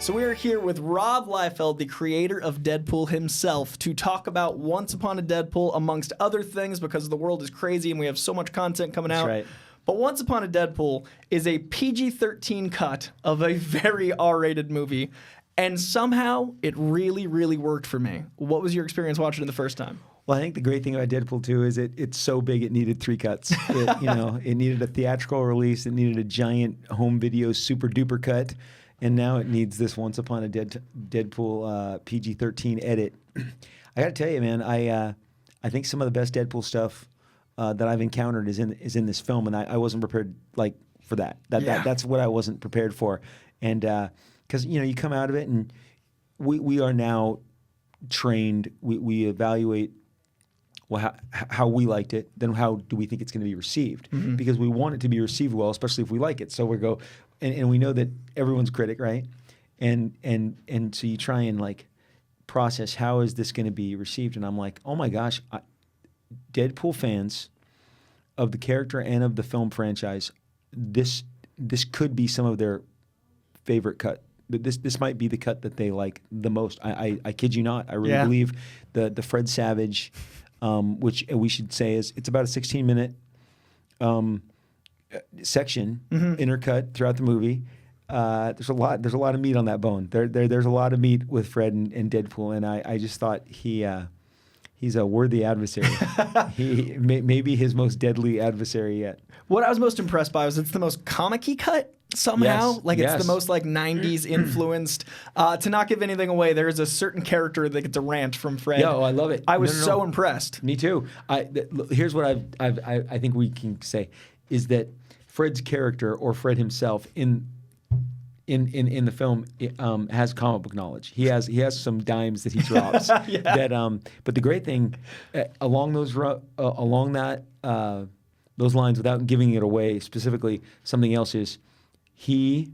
So we are here with Rob Liefeld, the creator of Deadpool himself, to talk about Once Upon a Deadpool, amongst other things, because the world is crazy and we have so much content coming out. That's right. But Once Upon a Deadpool is a PG-13 cut of a very R-rated movie, and somehow it really, really worked for me. What was your experience watching it the first time? Well, I think the great thing about Deadpool 2 is it's so big it needed 3 cuts. It needed a theatrical release, it needed a giant home video super duper cut, and now it needs this Once Upon a Deadpool PG-13 edit. I got to tell you, man, I think some of the best Deadpool stuff that I've encountered is in this film, and I wasn't prepared for that. That's what I wasn't prepared for, and because you come out of it, and we are now trained. We evaluate how we liked it, then how do we think it's going to be received? Mm-hmm. Because we want it to be received well, especially if we like it. So we go, and we know that everyone's critic, right? And so you try and process how is this going to be received, and I'm like, oh my gosh. Deadpool fans of the character and of the film franchise, this could be some of their favorite cut. This might be the cut that they like the most. I kid you not. I really believe the Fred Savage, which we should say it's about a 16-minute section, intercut throughout the movie. There's a lot of meat on that bone. There's a lot of meat with Fred and Deadpool, and I just thought he's a worthy adversary. He may be his most deadly adversary yet. What I was most impressed by was it's the most comic-y cut somehow. Yes. It's the most 90s influenced. To not give anything away, there is a certain character that gets a rant from Fred. Yo, I love it. I was so impressed. Me too. Here's what I think we can say is that Fred's character, or Fred himself, in the film has comic book knowledge. He has some dimes that he drops. But the great thing along those lines, without giving it away specifically, something else is he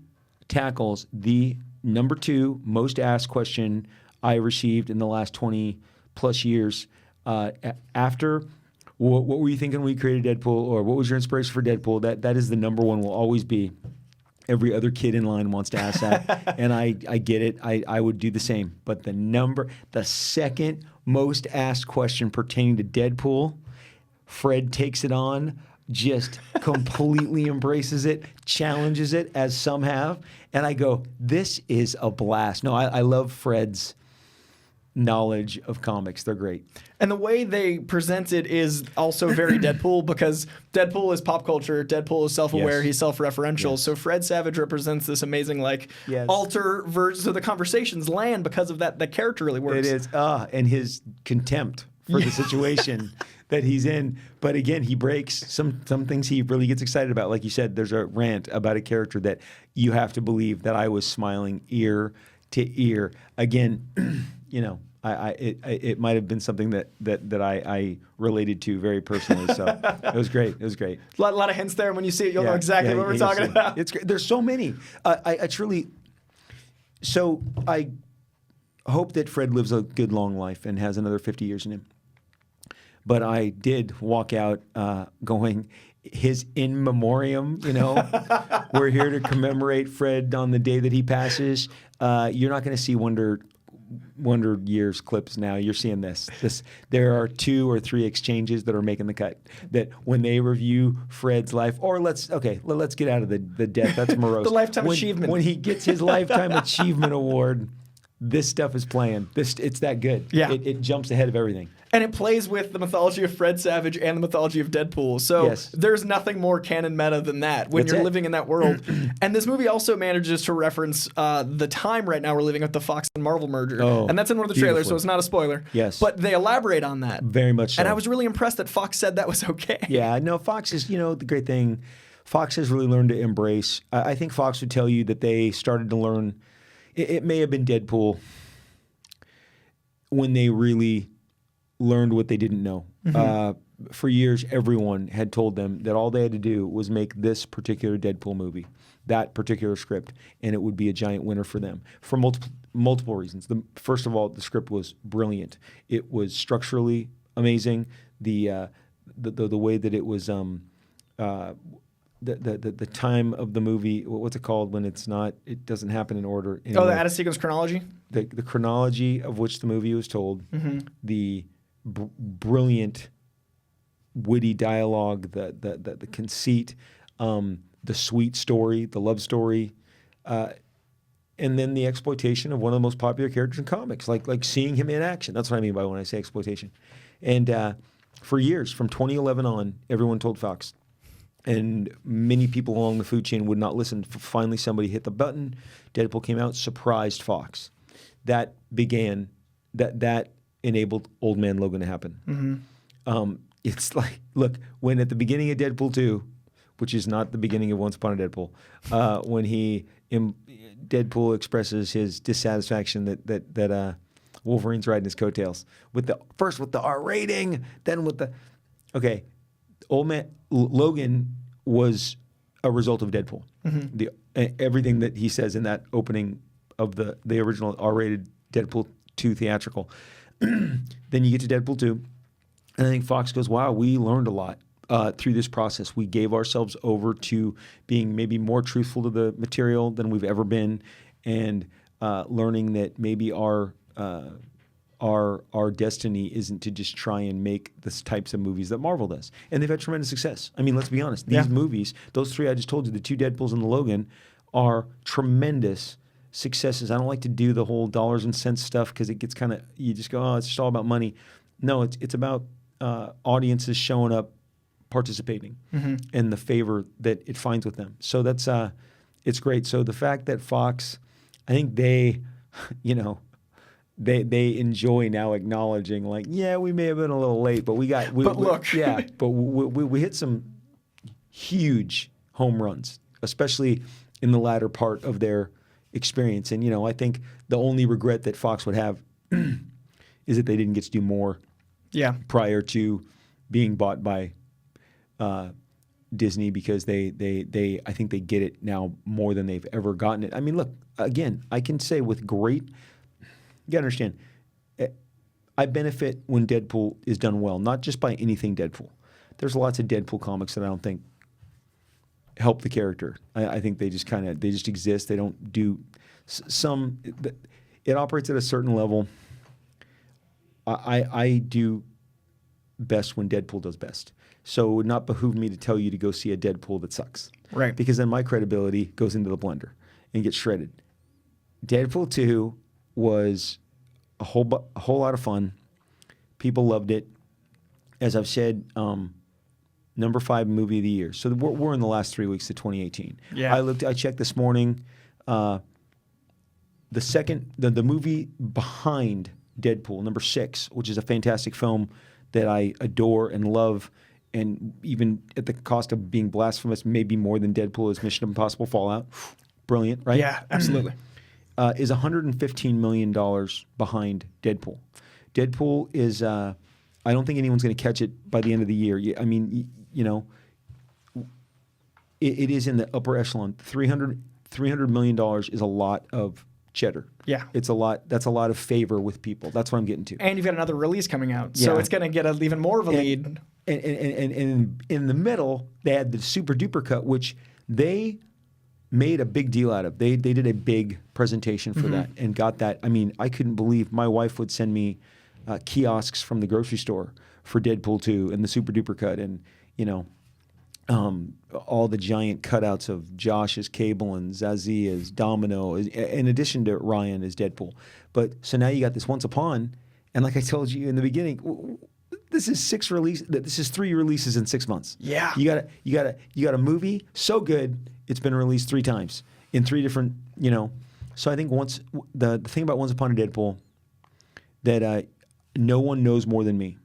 tackles the number 2 most asked question I received in the last 20 plus years. After what were you thinking when we created Deadpool, or what was your inspiration for Deadpool? That is the number 1, will always be. Every other kid in line wants to ask that, and I get it. I would do the same. But the second most asked question pertaining to Deadpool, Fred takes it on, just completely embraces it, challenges it, as some have, and I go, this is a blast. No, I love Fred's knowledge of comics. They're great. And the way they present it is also very Deadpool, because Deadpool is pop culture. Deadpool is self-aware. Yes. He's self-referential. Yes. So Fred Savage represents this amazing alter version. So the conversations land because of that. The character really works. It is. And his contempt for the situation that he's in. But again, he breaks some things he really gets excited about. Like you said, there's a rant about a character that you have to believe that I was smiling ear to ear. Again, it might have been something that I related to very personally. So it was great. It was great. A lot of hints there. When you see it, you'll know exactly what we're talking about. It's great. There's so many. I truly. So I hope that Fred lives a good long life and has another 50 years in him. But I did walk out going, his in memoriam, we're here to commemorate Fred on the day that he passes. You're not going to see Wonder Years clips now. You're seeing this. There are 2 or 3 exchanges that are making the cut. That when they review Fred's life, or let's get out of the death. That's morose. The Lifetime Achievement. When he gets his Lifetime Achievement Award, this stuff is playing. It's that good. Yeah. It jumps ahead of everything. And it plays with the mythology of Fred Savage and the mythology of Deadpool. So there's nothing more canon meta than that when you're living in that world. And this movie also manages to reference the time right now we're living with the Fox and Marvel merger. And that's in one of the trailers, so it's not a spoiler. Yes. But they elaborate on that. Very much so. And I was really impressed that Fox said that was okay. Yeah, no, Fox is, the great thing, Fox has really learned to embrace. I think Fox would tell you that they started to learn, it may have been Deadpool when they really learned what they didn't know. For years, everyone had told them that all they had to do was make this particular Deadpool movie, that particular script, and it would be a giant winner for them for multiple reasons. First of all, the script was brilliant. It was structurally amazing. The way that it was the time of the movie. What's it called when it's not? It doesn't happen in order. Anyway, the added sequence chronology. The chronology of which the movie was told. The brilliant, witty dialogue. The conceit. The sweet story. The love story. And then the exploitation of one of the most popular characters in comics, like seeing him in action. That's what I mean by when I say exploitation. And for years, from 2011 on, everyone told Fox. And many people along the food chain would not listen. Finally, somebody hit the button. Deadpool came out, surprised Fox. That enabled Old Man Logan to happen. It's like, look, when at the beginning of Deadpool 2, which is not the beginning of Once Upon a Deadpool, when Deadpool expresses his dissatisfaction that Wolverine's riding his coattails first with the R rating, then with the Old Man Logan was a result of Deadpool. Everything that he says in that opening of the original R-rated Deadpool 2 theatrical. Then you get to Deadpool 2, and I think Fox goes, "Wow, we learned a lot." Through this process, we gave ourselves over to being maybe more truthful to the material than we've ever been, and learning that maybe our destiny isn't to just try and make the types of movies that Marvel does. And they've had tremendous success. I mean, let's be honest. These movies, those three I just told you, the two Deadpools and the Logan, are tremendous successes. I don't like to do the whole dollars and cents stuff because it gets kind of, you just go, oh, it's just all about money. No, it's about audiences showing up, participating, and the favor that it finds with them. So that's it's great. So the fact that Fox, I think they, they enjoy now acknowledging, like, yeah, we may have been a little late, but we hit some huge home runs, especially in the latter part of their experience. And I think the only regret that Fox would have is that they didn't get to do more prior to being bought by Disney, because they I think they get it now more than they've ever gotten it. I mean, look, again, I can say with great, you gotta understand, I benefit when Deadpool is done well, not just by anything Deadpool. There's lots of Deadpool comics that I don't think help the character. I think they just exist. They don't do some. It operates at a certain level. I do best when Deadpool does best. So it would not behoove me to tell you to go see a Deadpool that sucks. Right. Because then my credibility goes into the blender and gets shredded. Deadpool 2 was a whole lot of fun. People loved it. As I've said, number 5 movie of the year. So we're in the last 3 weeks of 2018. Yeah. I checked this morning. The movie behind Deadpool, number 6, which is a fantastic film that I adore and love, and even at the cost of being blasphemous, maybe more than Deadpool, is Mission Impossible Fallout. Brilliant, right? Yeah, absolutely. Is $115 million behind Deadpool. Deadpool is, I don't think anyone's going to catch it by the end of the year. I mean, it is in the upper echelon. $300 million is a lot of cheddar. Yeah. It's a lot. That's a lot of favor with people. That's what I'm getting to. And you've got another release coming out, so it's going to get even more of a lead. And in the middle, they had the super duper cut, which they made a big deal out of. They did a big presentation for that and got that. I mean, I couldn't believe my wife would send me kiosks from the grocery store for Deadpool 2 and the super duper cut, and all the giant cutouts of Josh as Cable and Zazie as Domino, in addition to Ryan as Deadpool. But so now you got this Once Upon, and like I told you in the beginning, this is 3 releases in 6 months. Yeah, you got a movie so good it's been released 3 times in 3 different. So I think the thing about Once Upon a Deadpool that no one knows more than me,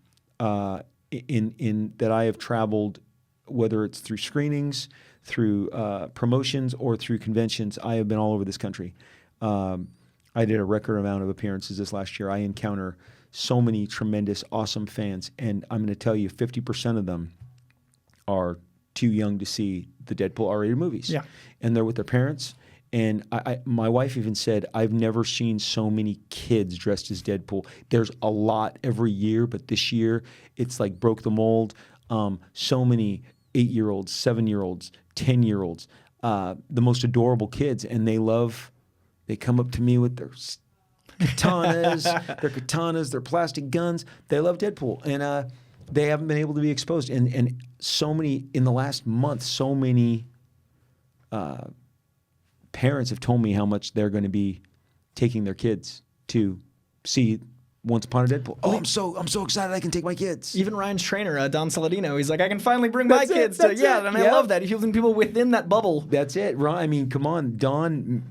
in that I have traveled, whether it's through screenings, through promotions, or through conventions. I have been all over this country. I did a record amount of appearances this last year. I encounter so many tremendous, awesome fans, and I'm going to tell you, 50% of them are too young to see the Deadpool R-rated movies. Yeah. And they're with their parents. And my wife even said, I've never seen so many kids dressed as Deadpool. There's a lot every year, but this year it's like broke the mold. So many 8-year-olds, 7-year-olds, 10-year-olds, the most adorable kids, and they come up to me with their katanas, their plastic guns. They love Deadpool, and they haven't been able to be exposed. And so many, in the last month, so many parents have told me how much they're going to be taking their kids to see Once Upon a Deadpool. Oh, I'm so excited I can take my kids. Even Ryan's trainer, Don Saladino, he's like, I can finally bring my kids to, and I love that. He's using people within that bubble. That's it. I mean, come on. Don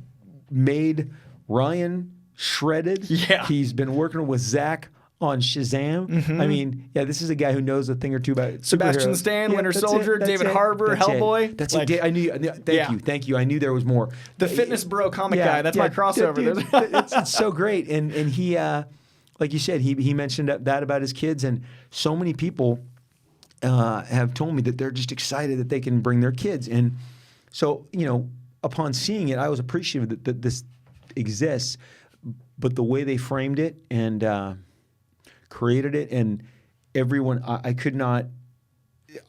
made Ryan shredded. Yeah. He's been working with Zach on Shazam. Mm-hmm. I mean, this is a guy who knows a thing or two about Sebastian Stan, Winter Soldier, David Harbour, Hellboy. That's it. I knew. Thank you. I knew there was more. The fitness bro comic guy. That's my crossover. Dude, it's so great. And he, like you said, he mentioned that about his kids, and so many people have told me that they're just excited that they can bring their kids. And so, upon seeing it, I was appreciative that this exists, but the way they framed it and created it, and everyone,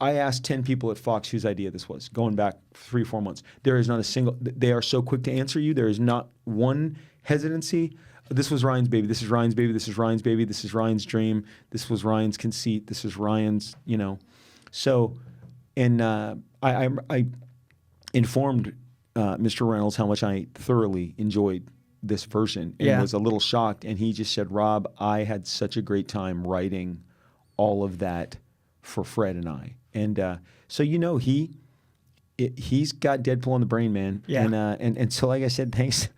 I asked 10 people at Fox whose idea this was, going back 3-4 months. There is not a single, they are so quick to answer you. There is not one hesitancy. This was Ryan's baby. This is Ryan's baby. This is Ryan's baby. This is Ryan's dream. This was Ryan's conceit. This is Ryan's, So, and I informed Mr. Reynolds how much I thoroughly enjoyed this version and was a little shocked. And he just said, Rob, I had such a great time writing all of that for Fred and I. And so, he's got Deadpool on the brain, man. Yeah. And so, like I said, thanks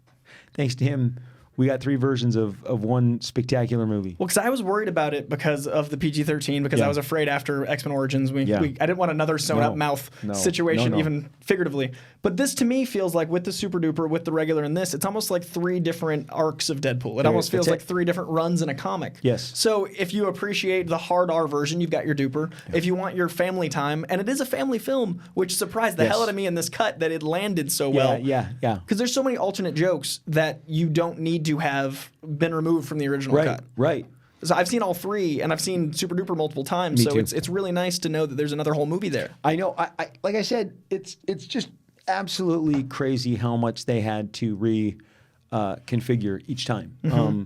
to him, we got 3 versions of one spectacular movie. Well, because I was worried about it because of the PG-13, because I was afraid after X-Men Origins, I didn't want another sewn-up mouth situation, even figuratively. But this, to me, feels like with the Super Duper, with the regular and this, it's almost like 3 different arcs of Deadpool. It almost feels like 3 different runs in a comic. Yes. So if you appreciate the hard R version, you've got your Duper. Yeah. If you want your family time, and it is a family film, which surprised the hell out of me in this cut that it landed so well. Yeah. Because there's so many alternate jokes that you don't need to have been removed from the original cut. Right. So I've seen all 3, and I've seen Super Duper multiple times. Me too. It's really nice to know that there's another whole movie there. I know. I like I said, it's just absolutely crazy how much they had to reconfigure each time. Mm-hmm.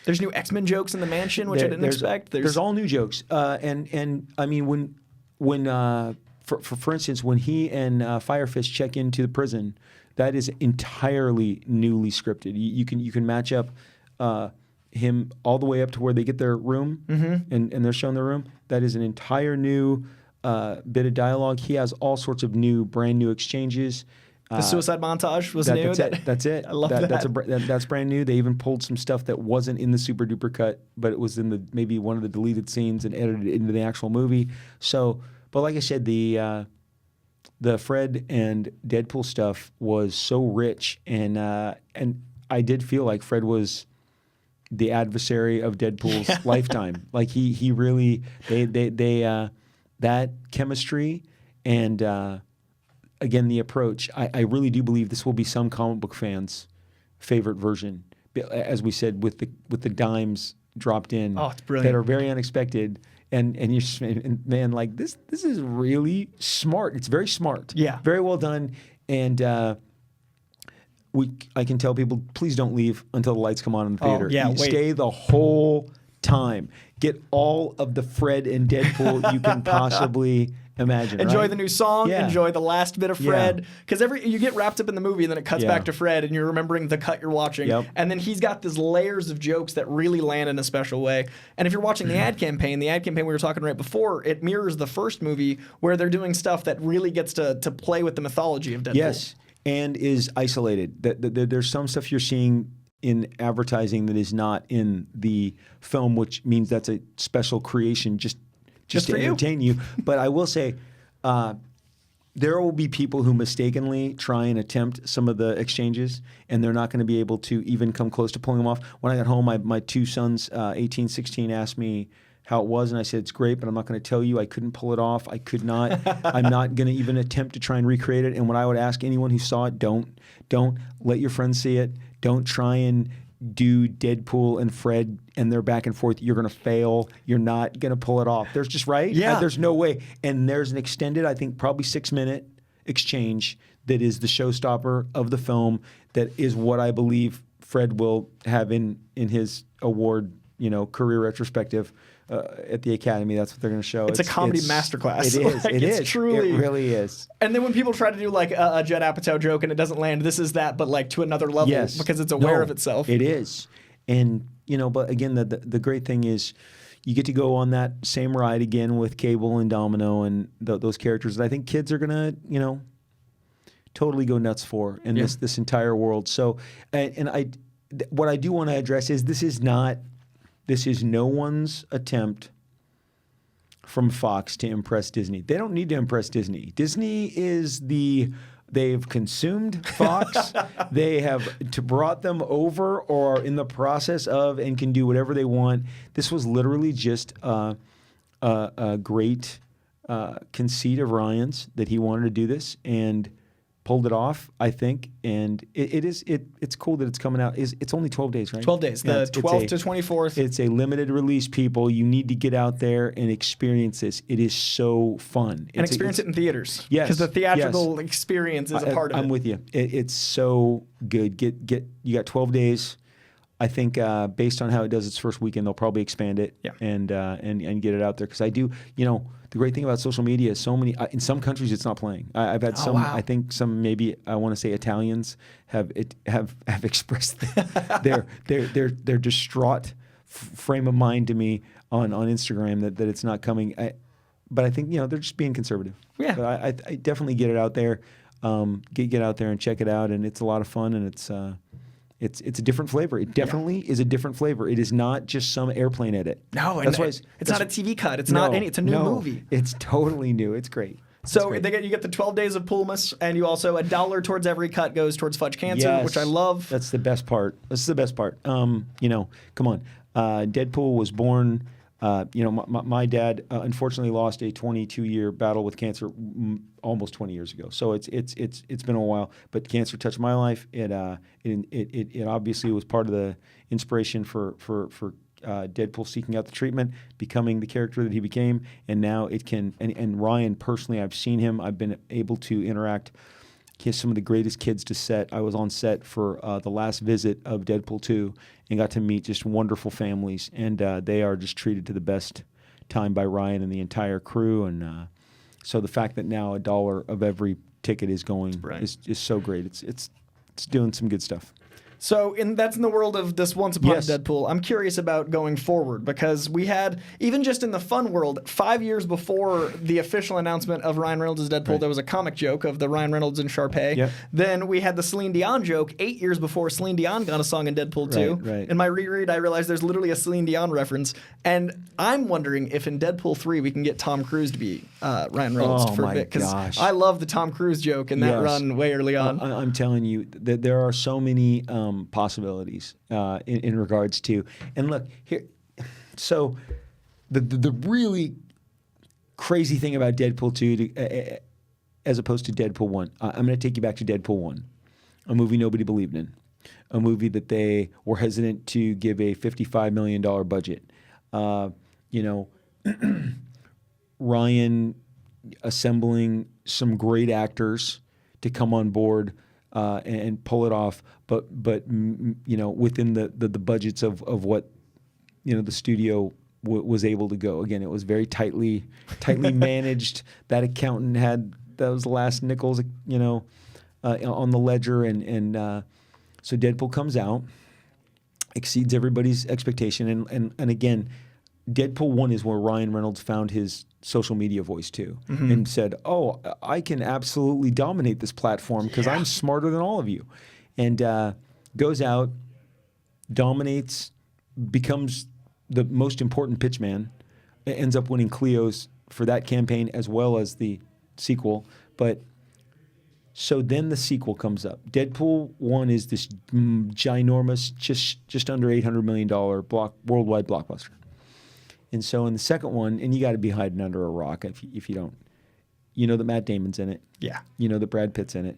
There's new X-Men jokes in the mansion, which I didn't expect. There's all new jokes, and I mean when for instance, when he and Fire Fist check into the prison, that is entirely newly scripted. You can match up him all the way up to where they get their room, and they're shown their room. That is an entire new bit of dialogue. He has all sorts of brand new exchanges. The suicide montage was new. That's it. I love that. That's brand new. They even pulled some stuff that wasn't in the Super Duper cut, but it was in maybe one of the deleted scenes and edited it into the actual movie. So, but like I said, the Fred and Deadpool stuff was so rich, and I did feel like Fred was the adversary of Deadpool's lifetime. Like he really they that chemistry and again the approach. I really do believe this will be some comic book fans' favorite version. As we said, with the dimes dropped in, it's brilliant, that are very unexpected. And you're just, man, like this is really smart. It's very smart. Yeah. Very well done. And I can tell people, please don't leave until the lights come on in the theater. Wait. Stay the whole time. Get all of the Fred and Deadpool you can possibly imagine. Enjoy the new song. Yeah. Enjoy the last bit of Fred. Because you get wrapped up in the movie and then it cuts back to Fred and you're remembering the cut you're watching. Yep. And then he's got these layers of jokes that really land in a special way. And if you're watching the ad campaign we were talking right before, it mirrors the first movie where they're doing stuff that really gets to play with the mythology of Deadpool. Yes, and is isolated. There's some stuff you're seeing in advertising that is not in the film, which means that's a special creation just to entertain you. But I will say, there will be people who mistakenly try and attempt some of the exchanges, and they're not going to be able to even come close to pulling them off. When I got home, my 2 sons, 18, 16, asked me how it was, and I said, it's great, but I'm not going to tell you. I couldn't pull it off. I could not. I'm not going to even attempt to try and recreate it. And what I would ask anyone who saw it, don't let your friends see it. Don't try and do Deadpool and Fred and their back and forth, you're going to fail. You're not going to pull it off. There's just, right? Yeah. There's no way. And there's an extended, I think, probably 6-minute exchange that is the showstopper of the film. That is what I believe Fred will have in his award, career retrospective at the Academy. That's what they're going to show. It's a comedy masterclass. It is. It is. Truly. It really is. And then when people try to do like a Judd Apatow joke and it doesn't land, this is that, but like to another level because it's aware of itself. It is. And, but again, the great thing is you get to go on that same ride again with Cable and Domino and those characters that I think kids are going to, totally go nuts for in this entire world. So, what I do want to address is this is no one's attempt from Fox to impress Disney. They don't need to impress Disney. Disney is they've consumed Fox. They have brought them over or are in the process of and can do whatever they want. This was literally just a great conceit of Ryan's that he wanted to do this and pulled it off, I think, and it's cool that it's coming out. It's only 12 days, right? 12 days, the 12th to 24th. It's a limited release, people. You need to get out there and experience this. It is so fun. And experience it in theaters. Yes. Because the theatrical experience is a part of it. I'm with you. It's so good. You got 12 days. I think based on how it does its first weekend, they'll probably expand it and get it out there. Because I do, the great thing about social media is so many. In some countries, it's not playing. I've had some. Wow. I think some maybe I want to say Italians have expressed their distraught frame of mind to me on Instagram that it's not coming. But I think they're just being conservative. Yeah. But I definitely get it out there. Get out there and check it out, and it's a lot of fun, and it's a different flavor. It definitely is a different flavor. It is not just some airplane edit. No, it's not a TV cut. It's not any. It's a new movie. It's totally new. It's great. So you get the 12 days of Poolmas, and you also $1 towards every cut goes towards Fudge Cancer, which I love. That's the best part. Come on. Deadpool was born. My dad unfortunately lost a 22-year battle with cancer almost 20 years ago. So it's been a while. But cancer touched my life. It obviously was part of the inspiration for Deadpool seeking out the treatment, becoming the character that he became, and now it can. And Ryan personally, I've seen him. I've been able to interact. He has some of the greatest kids to set. I was on set for the last visit of Deadpool 2 and got to meet just wonderful families, and they are just treated to the best time by Ryan and the entire crew. And so the fact that now $1 of every ticket is going is so great. It's doing some good stuff. So that's in the world of this Once Upon a Deadpool. I'm curious about going forward because we had, even just in the fun world, 5 years before the official announcement of Ryan Reynolds as Deadpool, there was a comic joke of the Ryan Reynolds and Sharpay. Yep. Then we had the Celine Dion joke 8 years before Celine Dion got a song in Deadpool 2. Right. In my reread, I realized there's literally a Celine Dion reference. And I'm wondering if in Deadpool 3 we can get Tom Cruise to be Ryan Reynolds for a bit. Because I love the Tom Cruise joke in that run way early on. I'm telling you that there are so many possibilities in regards to, and look here. So the really crazy thing about Deadpool 2 as opposed to Deadpool 1, I'm going to take you back to Deadpool 1, a movie nobody believed in, a movie that they were hesitant to give a $55 million budget. Ryan assembling some great actors to come on board and pull it off, but within the budgets of what the studio was able to go. Again, it was very tightly managed. That accountant had those last nickels, on the ledger, and so Deadpool comes out, exceeds everybody's expectation, and again, Deadpool 1 is where Ryan Reynolds found his social media voice too, and said, "Oh, I can absolutely dominate this platform because I'm smarter than all of you," and goes out, dominates, becomes the most important pitchman, ends up winning Clio's for that campaign as well as the sequel. But so then the sequel comes up. Deadpool 1 is this ginormous, just under $800 million worldwide blockbuster. And so in the second one, and you got to be hiding under a rock if you don't, you know that Matt Damon's in it. Yeah. You know that Brad Pitt's in it.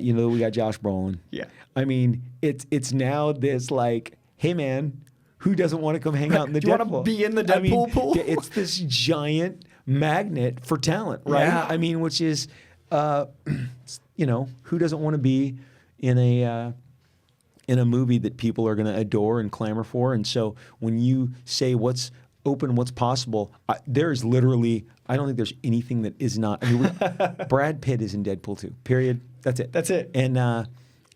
You know that we got Josh Brolin. Yeah. I mean, it's now this like, hey man, who doesn't want to come hang out in the Do you Deadpool? want to be in the Deadpool pool? It's this giant magnet for talent, right? Yeah. I mean, which is, you know, who doesn't want to be in a movie that people are going to adore and clamor for? And so when you say what's open, what's possible, there's literally, I don't think there's anything that is not. I mean, Brad Pitt is in Deadpool 2, period. That's it. That's it. And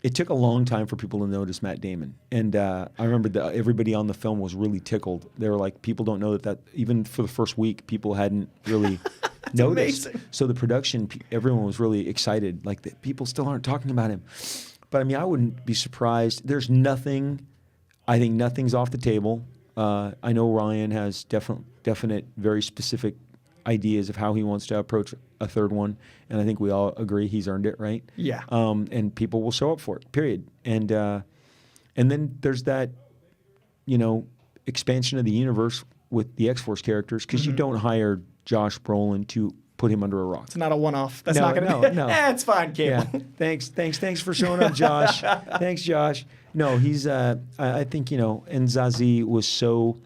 it took a long time for people to notice Matt Damon. And I remember that everybody on the film was really tickled. They were like, people don't know that even for the first week, people hadn't really noticed. Amazing. So the production, everyone was really excited. Like, people still aren't talking about him. But I mean, I wouldn't be surprised. There's nothing, I think nothing's off the table. I know Ryan has definite, very specific ideas of how he wants to approach a third one, and I think we all agree he's earned it, right? Yeah. And people will show up for it, period. And then there's that, you know, expansion of the universe with the X-Force characters, because you don't hire Josh Brolin to put him under a rock. It's not a one-off. That's not going to be. No. It's fine, Cable. Yeah. Thanks for showing up, Josh. Thanks, Josh. No, he's. I think, you know, and Zazie was so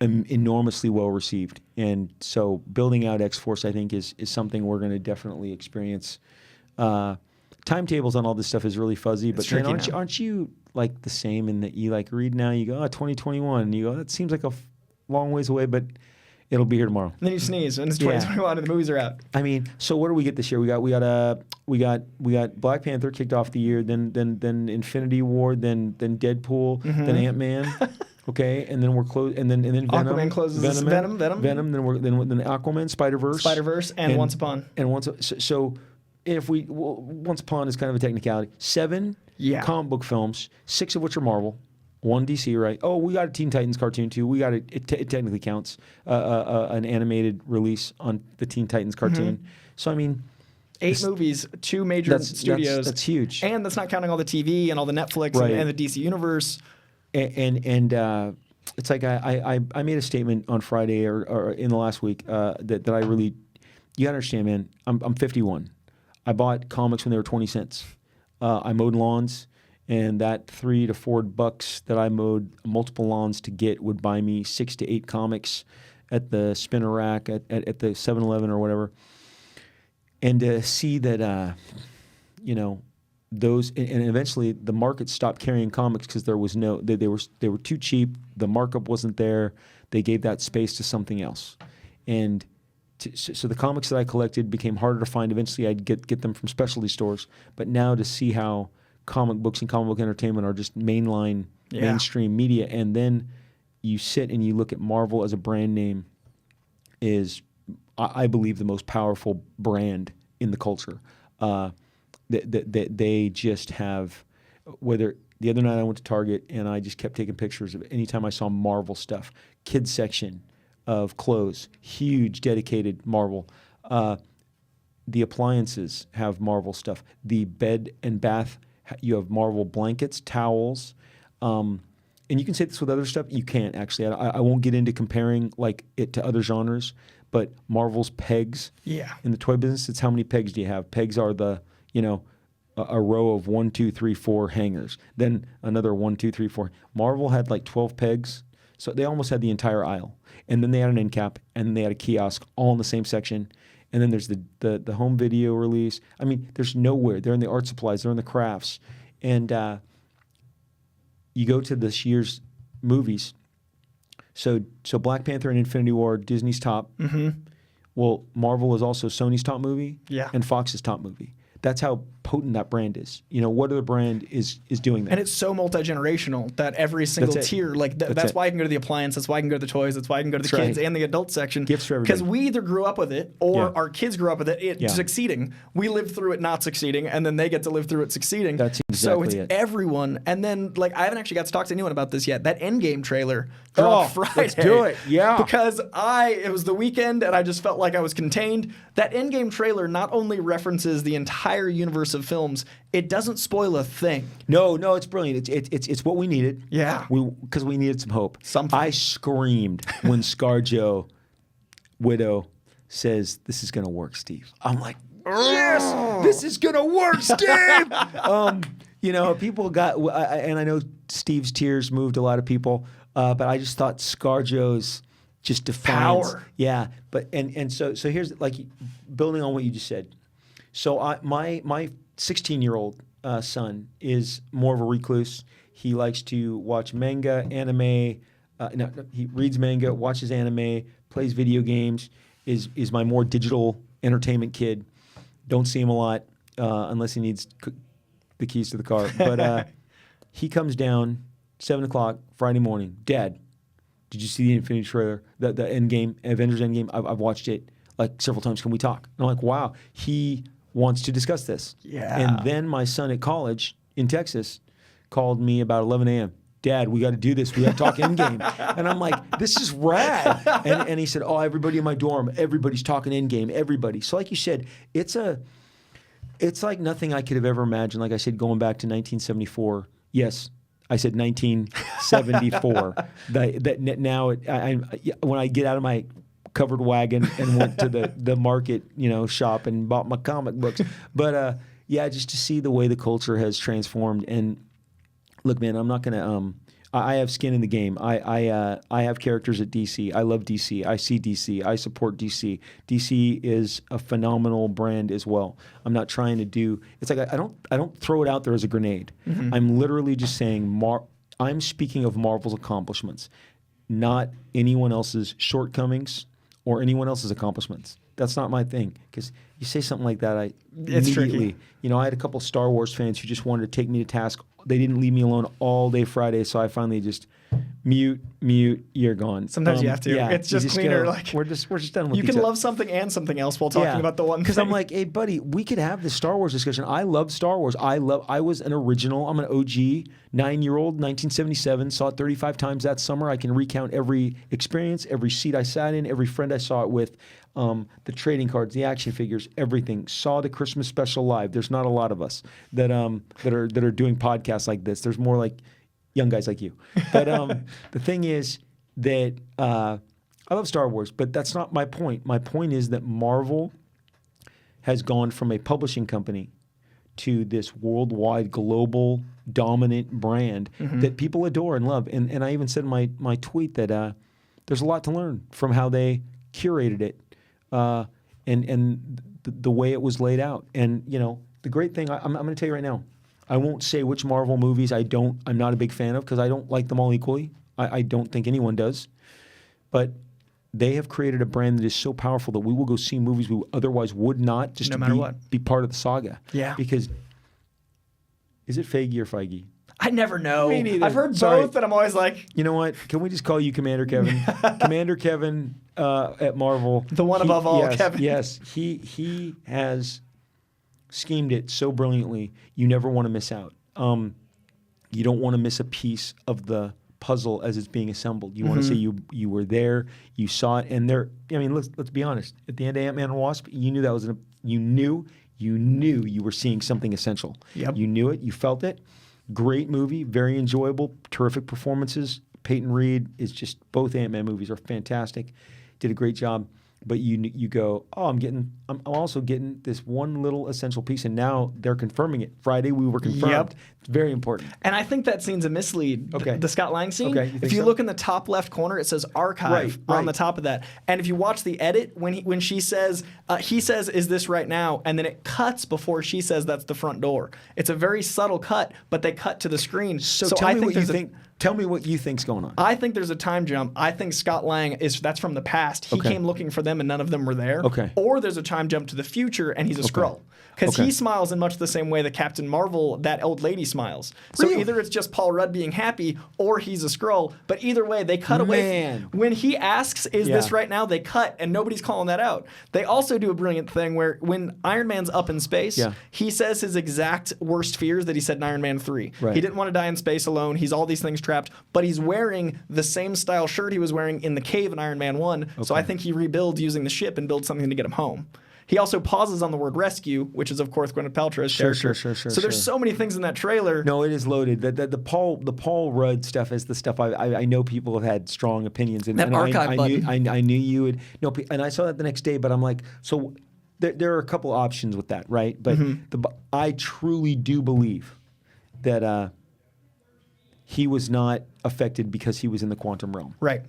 enormously well received, and so building out X-Force, I think, is something we're going to definitely experience. Timetables on all this stuff is really fuzzy, but man, aren't you like the same in that you like read now? You go, 2021, and you go, that seems like a long ways away, but it'll be here tomorrow. And then you sneeze, and it's 2021, and the movies are out. I mean, so what do we get this year? We got Black Panther kicked off the year, then Infinity War, then Deadpool, then Ant-Man. Okay, and then we're close, and then Venom. Aquaman closes. Venom. Then Aquaman, Spider-Verse, and Once Upon. So if Once Upon is kind of a technicality. 7 comic book films, 6 of which are Marvel. 1 DC, right? Oh, we got a Teen Titans cartoon too. We got it technically counts an animated release on the Teen Titans cartoon. So I mean, 8 movies, 2 major studios. That's huge, and that's not counting all the TV and all the Netflix and the DC universe. And it's like I made a statement on Friday or in the last week that I really, you gotta understand, man. I'm 51. I bought comics when they were 20 cents. I mowed lawns. And that $3 to $4 that I mowed multiple lawns to get would buy me 6 to 8 comics at the spinner rack at the 7-Eleven or whatever. And to see that, you know, those, and eventually the market stopped carrying comics because there was no, they were too cheap. The markup wasn't there. They gave that space to something else, and so the comics that I collected became harder to find. Eventually, I'd get them from specialty stores. But now to see how comic books and comic book entertainment are just mainline, mainstream media, and then you sit and you look at Marvel as a brand name is, I believe, the most powerful brand in the culture. They just have, whether the other night I went to Target and I just kept taking pictures of anytime I saw Marvel stuff, kids section of clothes, huge dedicated Marvel. The appliances have Marvel stuff. The bed and bath, you have Marvel blankets, towels, and you can say this with other stuff. You can't actually. I won't get into comparing like it to other genres, but Marvel's pegs. Yeah. In the toy business, it's how many pegs do you have? Pegs are the, you know, a row of 1, 2, 3, 4 hangers. Then another 1, 2, 3, 4. Marvel had like 12 pegs, so they almost had the entire aisle. And then they had an end cap, and then they had a kiosk, all in the same section. And then there's the home video release. I mean, there's nowhere. They're in the art supplies. They're in the crafts. And you go to this year's movies. So Black Panther and Infinity War, Disney's top. Mm-hmm. Well, Marvel is also Sony's top movie and Fox's top movie. That's how potent that brand is. You know, what other brand is doing that? And it's so multi-generational that every single tier, like that's why I can go to the appliance, that's why I can go to the toys, that's why I can go to the kids and the adult section. Gifts for everybody. Because we either grew up with it or our kids grew up with it succeeding. We lived through it not succeeding, and then they get to live through it succeeding. That's exactly so it's everyone. And then, like, I haven't actually got to talk to anyone about this yet. That Endgame trailer dropped Friday. Let's do it. Yeah. Because it was the weekend, and I just felt like I was contained. That Endgame trailer not only references the entire universe of films, it doesn't spoil a thing. No, it's brilliant. It's what we needed. Yeah. Because we needed some hope. Something. I screamed when ScarJo, Widow, says, "This is going to work, Steve." I'm like, yes, this is going to work, Steve. People got, and I know Steve's tears moved a lot of people, but I just thought ScarJo's just defiance. Power. Yeah, but so here's like building on what you just said. So my 16-year-old son is more of a recluse. He likes to watch manga, anime. He reads manga, watches anime, plays video games. Is my more digital entertainment kid. Don't see him a lot unless he needs the keys to the car. But he comes down 7 o'clock Friday morning. Dad, did you see the Infinity trailer, the Endgame, Avengers Endgame? I've watched it like several times. Can we talk? And I'm like, wow. He wants to discuss this. Yeah. And then my son at college in Texas called me about 11 a.m. Dad, we got to do this. We got to talk Endgame. And I'm like, this is rad. And he said, oh, everybody in my dorm, everybody's talking Endgame, everybody. So like you said, it's like nothing I could have ever imagined. Like I said, going back to 1974. Yes, I said 1974. When I get out of my covered wagon and went to the market, shop and bought my comic books. But just to see the way the culture has transformed. And look, man, I'm not gonna. I have skin in the game. I have characters at DC. I love DC. I see DC. I support DC. DC is a phenomenal brand as well. I'm not trying to do. It's like I don't throw it out there as a grenade. Mm-hmm. I'm literally just saying. I'm speaking of Marvel's accomplishments, not anyone else's shortcomings or anyone else's accomplishments. That's not my thing. Because you say something like that, it's immediately. Tricky. I had a couple Star Wars fans who just wanted to take me to task. They didn't leave me alone all day Friday, so I finally just mute, you're gone. Sometimes you have to. Yeah, it's just cleaner. We're just done with you can love something and something else while talking about the one thing. Because I'm like, hey, buddy, we could have this Star Wars discussion. I love Star Wars. I was an original. I'm an OG, 9-year-old, 1977. Saw it 35 times that summer. I can recount every experience, every seat I sat in, every friend I saw it with, the trading cards, the action figures, everything. Saw the Christmas special live. There's not a lot of us that are doing podcasts like this. There's more like young guys like you. But the thing is that I love Star Wars, but that's not my point. My point is that Marvel has gone from a publishing company to this worldwide, global, dominant brand that people adore and love. And I even said in my tweet that there's a lot to learn from how they curated it and the way it was laid out. And, the great thing, I'm going to tell you right now, I won't say which Marvel movies I'm not a big fan of because I don't like them all equally. I don't think anyone does. But they have created a brand that is so powerful that we will go see movies we otherwise would not just be part of the saga. Yeah. Because is it Feige or Feige? I never know. Me neither. I've heard both, and I'm always like... You know what? Can we just call you Commander Kevin? Commander Kevin at Marvel. The one above all, Kevin. Yes. He has schemed it so brilliantly. You never want to miss out. You don't want to miss a piece of the puzzle as it's being assembled. You want to say you were there, you saw it, and there. I mean, let's be honest. At the end of Ant-Man and Wasp, you knew that was you knew you were seeing something essential. Yep. You knew it. You felt it. Great movie, very enjoyable, terrific performances. Peyton Reed is just, both Ant-Man movies are fantastic. Did a great job. But you go, oh, I'm also getting this one little essential piece, and now they're confirming it. Friday we were confirmed. Yep. It's very important. And I think that scene's a mislead. Okay. The Scott Lang scene. Okay. If you look in the top left corner, it says archive on the top of that. And if you watch the edit, when she says, he says, "Is this right now?" and then it cuts before she says that's the front door. It's a very subtle cut, but they cut to the screen. So tell me what you think. Tell me what you think's going on. I think there's a time jump. I think Scott Lang that's from the past. He came looking for them and none of them were there. Okay. Or there's a time jump to the future and he's a Skrull. Because he smiles in much the same way that Captain Marvel, that old lady, smiles. So either it's just Paul Rudd being happy or he's a Skrull. But either way, they cut away. When he asks, "Is this right now?" they cut and nobody's calling that out. They also do a brilliant thing where when Iron Man's up in space, he says his exact worst fears that he said in Iron Man 3. Right. He didn't want to die in space alone. He's all these things trapped. But he's wearing the same style shirt he was wearing in the cave in Iron Man 1. So I think he rebuilds using the ship and builds something to get him home. He also pauses on the word rescue, which is, of course, Gwyneth Paltrow's character. Sure. So there's so many things in that trailer. No, it is loaded. The Paul Rudd stuff is the stuff I know people have had strong opinions in. That and archive button. I knew you would. No, and I saw that the next day, but I'm like, so there are a couple options with that, right? But I truly do believe that he was not affected because he was in the quantum realm. Right.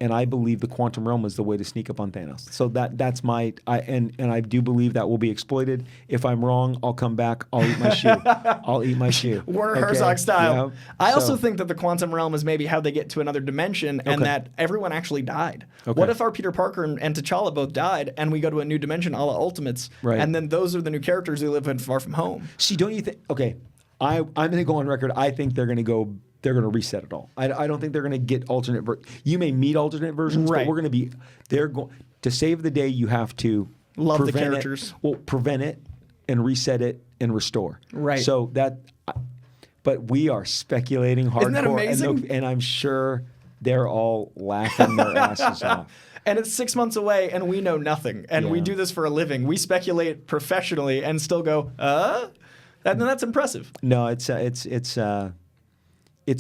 And I believe the quantum realm is the way to sneak up on Thanos. So that's my and I do believe that will be exploited. If I'm wrong, I'll come back. I'll eat my shoe. I'll eat my shoe. Werner Herzog style. I also think that the quantum realm is maybe how they get to another dimension, and that everyone actually died. What if our Peter Parker and T'Challa both died, and we go to a new dimension, a la Ultimates, and then those are the new characters who live in Far From Home? See, don't you think? Okay, I'm going to go on record. I think they're going to go. They're going to reset it all. I don't think they're going to get alternate. You may meet alternate versions, but we're going to be. They're going to save the day. You have to love the characters. Prevent it and reset it and restore. Right. So that. But we are speculating hardcore. Isn't that amazing? And I'm sure they're all laughing their asses off. And it's 6 months away, and we know nothing. And we do this for a living. We speculate professionally and still go, and that's impressive. No, it's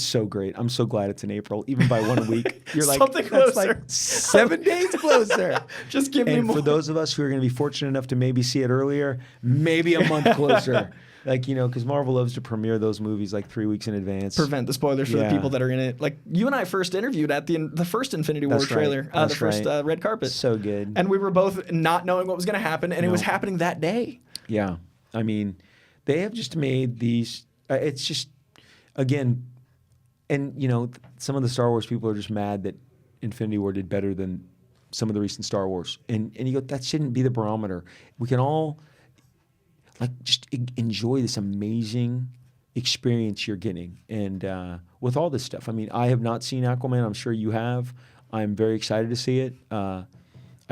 so great. I'm so glad it's in April. Even by 1 week, you're like, something closer. That's like 7 days closer. Just give me more. And for those of us who are going to be fortunate enough to maybe see it earlier, maybe a month closer. Like, because Marvel loves to premiere those movies like 3 weeks in advance. Prevent the spoilers for the people that are in it. Like, you and I first interviewed at the first Infinity War trailer, the first red carpet. So good. And we were both not knowing what was going to happen, and it was happening that day. Yeah. I mean, they have just made these, it's just, again, and, some of the Star Wars people are just mad that Infinity War did better than some of the recent Star Wars. And you go, that shouldn't be the barometer. We can all, just enjoy this amazing experience you're getting. And with all this stuff, I mean, I have not seen Aquaman. I'm sure you have. I'm very excited to see it. I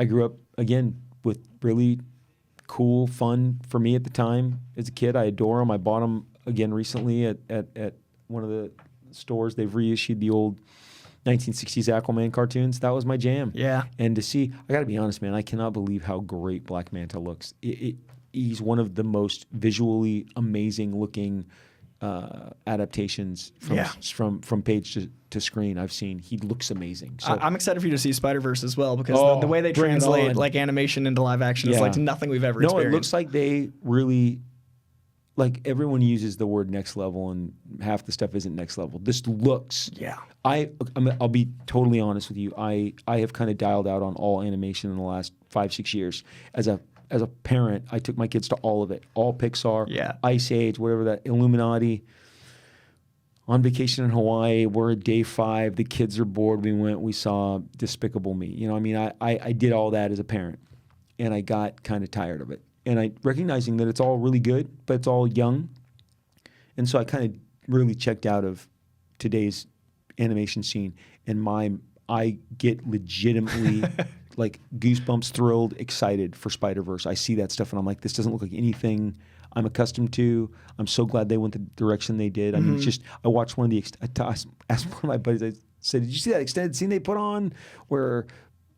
grew up, again, with really cool, fun, for me at the time as a kid. I adore them. I bought them again recently at one of the stores. They've reissued the old 1960s Aquaman cartoons. That was my jam. Yeah. And to see, I got to be honest, man, I cannot believe how great Black Manta looks. He's one of the most visually amazing looking adaptations from page to screen I've seen. He looks amazing. So I'm excited for you to see Spider-Verse as well, because the way they translate animation into live action is like nothing we've ever experienced. No, it looks like they really, everyone uses the word next level, and half the stuff isn't next level. This looks. Yeah. I'll be totally honest with you. I have kind of dialed out on all animation in the last 5-6 years. As a parent, I took my kids to all of it. All Pixar, Ice Age, whatever that, Illuminati. On vacation in Hawaii, we're at day 5. The kids are bored. We saw Despicable Me. I did all that as a parent, and I got kind of tired of it. And recognizing that it's all really good, but it's all young. And so I kind of really checked out of today's animation scene. And I get legitimately goosebumps, thrilled, excited for Spider-Verse. I see that stuff and I'm like, this doesn't look like anything I'm accustomed to. I'm so glad they went the direction they did. I mean, it's just, I watched one of the, I asked one of my buddies, I said, did you see that extended scene they put on where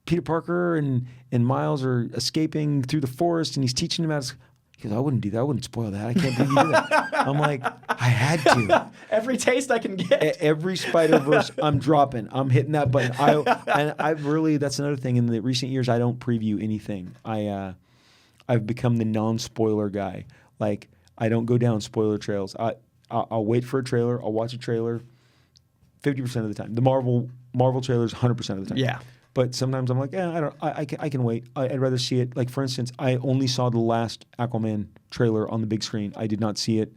Peter Parker and Miles are escaping through the forest and he's teaching them how to... He goes, I wouldn't do that. I wouldn't spoil that. I can't believe you did that. I'm like, I had to. Every taste I can get. Every Spider-Verse, I'm dropping. I'm hitting that button. I've really, that's another thing. In the recent years, I don't preview anything. I've become the non-spoiler guy. I don't go down spoiler trails. I'll wait for a trailer. I'll watch a trailer 50% of the time. The Marvel trailers 100% of the time. Yeah. But sometimes I'm like, I can wait. I'd rather see it. Like, for instance, I only saw the last Aquaman trailer on the big screen. I did not see it.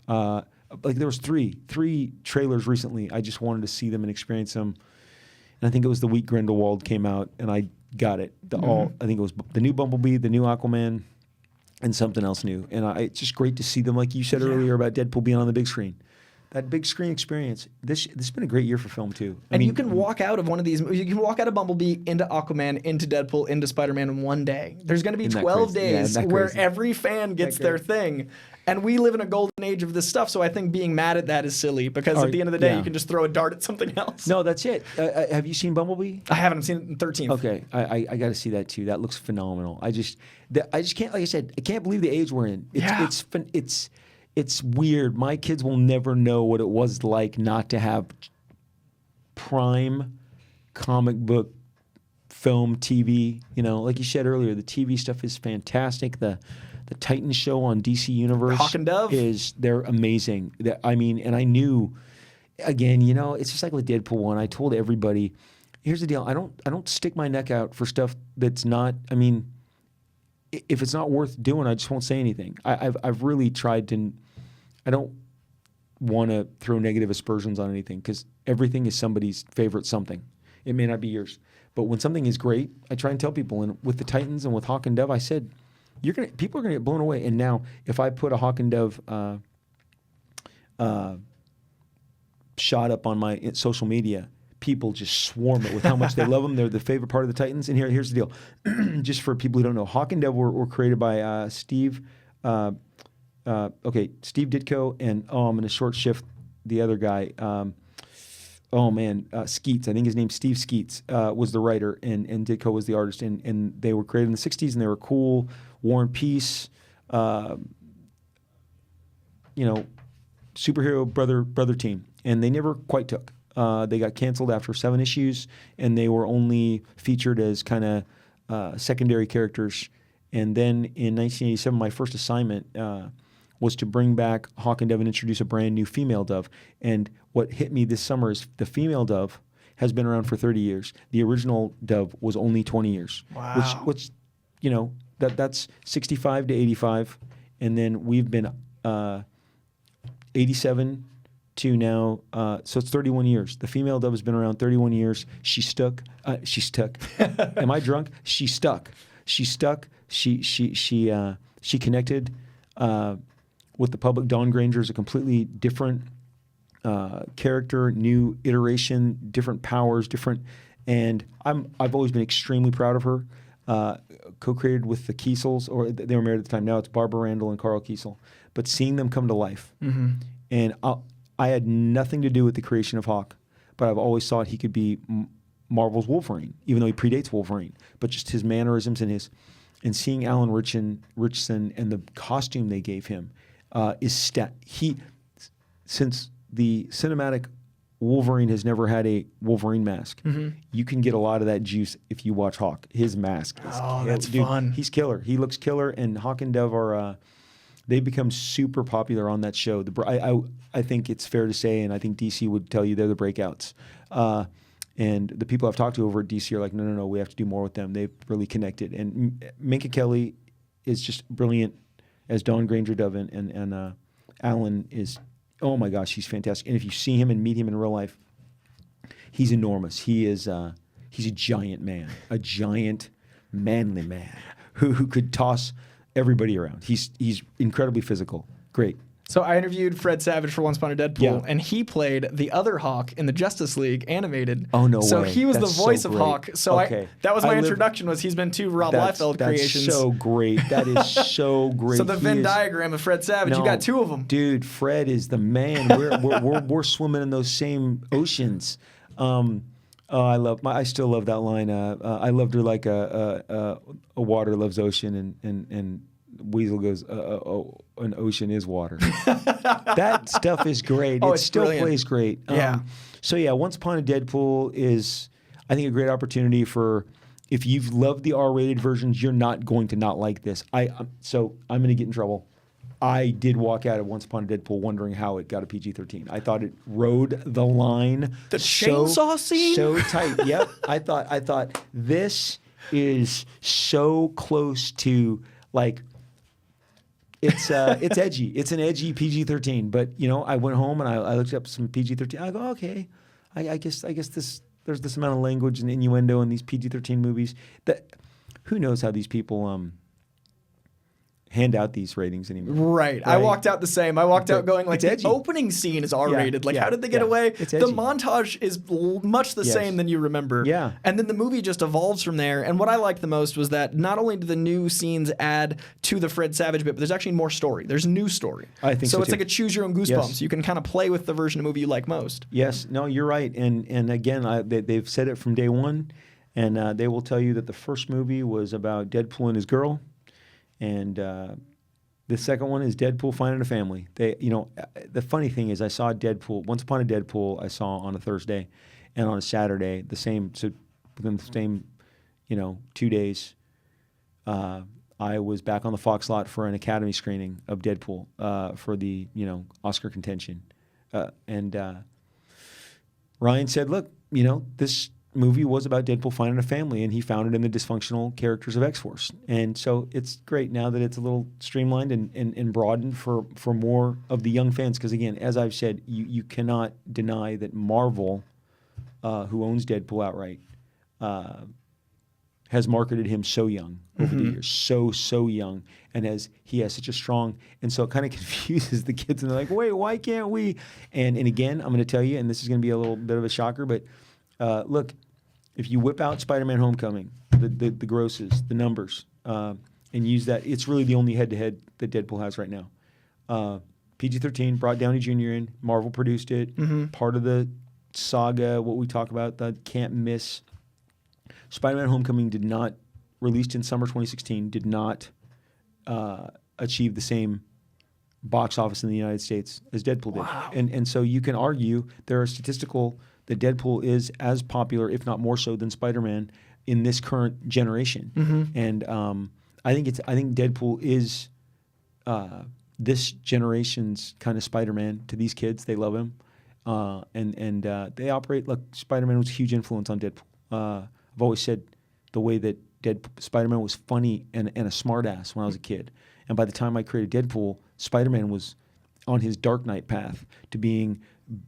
There was three trailers recently. I just wanted to see them and experience them. And I think it was the week Grindelwald came out, and I got it. I think it was the new Bumblebee, the new Aquaman, and something else new. And it's just great to see them, like you said earlier about Deadpool being on the big screen. That big screen experience. This has been a great year for film too. And you can walk out of one of these. You can walk out of Bumblebee into Aquaman, into Deadpool, into Spider-Man in one day. There's going to be 12 days where every fan gets their thing. And we live in a golden age of this stuff, so I think being mad at that is silly because at the end of the day, you can just throw a dart at something else. No, that's it. Have you seen Bumblebee? I haven't seen it in 13th. Okay, I got to see that too. That looks phenomenal. I just can't, like I said, I can't believe the age we're in. It's weird. My kids will never know what it was like not to have prime comic book film TV. You know, like you said earlier, the TV stuff is fantastic. The Titans show on DC Universe, Hawk and Dove, they're amazing. I mean, and I knew, again, you know, it's just like with Deadpool 1. I told everybody, here's the deal. I don't stick my neck out for stuff that's not. I mean, if it's not worth doing, I just won't say anything. I've really tried to. I don't want to throw negative aspersions on anything because everything is somebody's favorite something. It may not be yours, but when something is great, I try and tell people. And with the Titans and with Hawk and Dove, I said, people are gonna get blown away. And now, if I put a Hawk and Dove shot up on my social media, people just swarm it with how much they love them. They're the favorite part of the Titans. And here's the deal, just for people who don't know, Hawk and Dove were created by Steve Ditko and I'm in a short shift the other guy. Skeets. I think his name's Steve Skeets was the writer, and Ditko was the artist. And they were created in the 60s, and they were cool, War and Peace, superhero brother team. And they never quite took. They got canceled after 7 issues, and they were only featured as kind of secondary characters. And then in 1987, my first assignment was to bring back Hawk and Dove and introduce a brand new female Dove. And what hit me this summer is the female Dove has been around for 30 years. The original Dove was only 20 years. Wow. Which that's 65 to 85. And then we've been 87 to now, so it's 31 years. The female Dove has been around 31 years. She stuck. Am I drunk? She stuck. She connected with the public. Dawn Granger is a completely different character, new iteration, different powers, and I've always been extremely proud of her. Co-created with the Kiesels, or they were married at the time. Now it's Barbara Randall and Carl Kiesel. But seeing them come to life, and I had nothing to do with the creation of Hawk, but I've always thought he could be Marvel's Wolverine, even though he predates Wolverine. But just his mannerisms and seeing Alan Ritchson and the costume they gave him since the cinematic Wolverine has never had a Wolverine mask. You can get a lot of that juice if you watch Hawk. His mask is that's fun. He's killer. He looks killer, and Hawk and Dove are they've become super popular on that show. I think it's fair to say, and I think DC would tell you they're the breakouts. And the people I've talked to over at DC are like, no, we have to do more with them. They've really connected. And Minka Kelly is just brilliant as Dawn Granger Dove, and Alan is, oh my gosh, he's fantastic. And if you see him and meet him in real life, he's enormous. He's a giant man, a giant manly man who could toss everybody around. He's incredibly physical. Great. So I interviewed Fred Savage for Once Upon a Deadpool, and he played the other Hawk in the Justice League animated. Oh, no way. So he was That's the voice so of great. Hawk. So that was my introduction. He's been 2 Rob Liefeld creations. That's so great. That is so great. So the Venn diagram of Fred Savage, you got 2 of them. Dude, Fred is the man. We're swimming in those same oceans. I still love that line. I loved her like a water loves ocean, and Weasel goes, an ocean is water. That stuff is great. It still plays great. Once Upon a Deadpool is, I think, a great opportunity for, if you've loved the R-rated versions, you're not going to not like this. So I'm going to get in trouble. I did walk out of Once Upon a Deadpool wondering how it got a PG-13. I thought it rode the line. The chainsaw scene? So tight. Yep. I thought this is so close to, like, it's edgy. It's an edgy PG-13. But I went home and I looked up some PG-13. I go, okay, I guess there's this amount of language and innuendo in these PG-13 movies that who knows how these people hand out these ratings anymore. Right. I walked out the same. I walked out going like, the opening scene is R-rated. Like, how did they get away? The montage is much the same than you remember. Yeah. And then the movie just evolves from there. And what I liked the most was that not only do the new scenes add to the Fred Savage bit, but there's actually more story. There's new story. I think so it's too. like a choose your own Goosebumps. Yes. You can kind of play with the version of movie you like most. Yes. No, you're right. And again, they've said it from day one. And they will tell you that the first movie was about Deadpool and his girl. And the second one is Deadpool finding a family. The funny thing is, I saw Deadpool Once Upon a Deadpool. I saw on a Thursday, and on a Saturday, so within the same, 2 days, I was back on the Fox lot for an Academy screening of Deadpool for the Oscar contention, and Ryan said, "Look, this." Movie was about Deadpool finding a family, and he found it in the dysfunctional characters of X-Force. And so it's great now that it's a little streamlined and broadened for more of the young fans. Because again, as I've said, you cannot deny that Marvel, who owns Deadpool outright, has marketed him so young over the years, so young, and he has such a strong, and so it kind of confuses the kids, and they're like, wait, why can't we? And again, I'm going to tell you, and this is going to be a little bit of a shocker, but look. If you whip out Spider-Man Homecoming, the grosses, the numbers, and use that, it's really the only head-to-head that Deadpool has right now. PG-13 brought Downey Jr. in. Marvel produced it. Part of the saga, what we talk about, the can't miss. Spider-Man Homecoming did not, released in summer 2016, did not achieve the same box office in the United States as Deadpool did. Wow. And so you can argue there are statistical that Deadpool is as popular, if not more so, than Spider-Man in this current generation. And I think Deadpool is this generation's kind of Spider-Man to these kids. They love him, and they operate. Look, Spider-Man was a huge influence on Deadpool. I've always said the way that Spider-Man was funny and a smartass when I was a kid, and by the time I created Deadpool, Spider-Man was on his Dark Knight path to being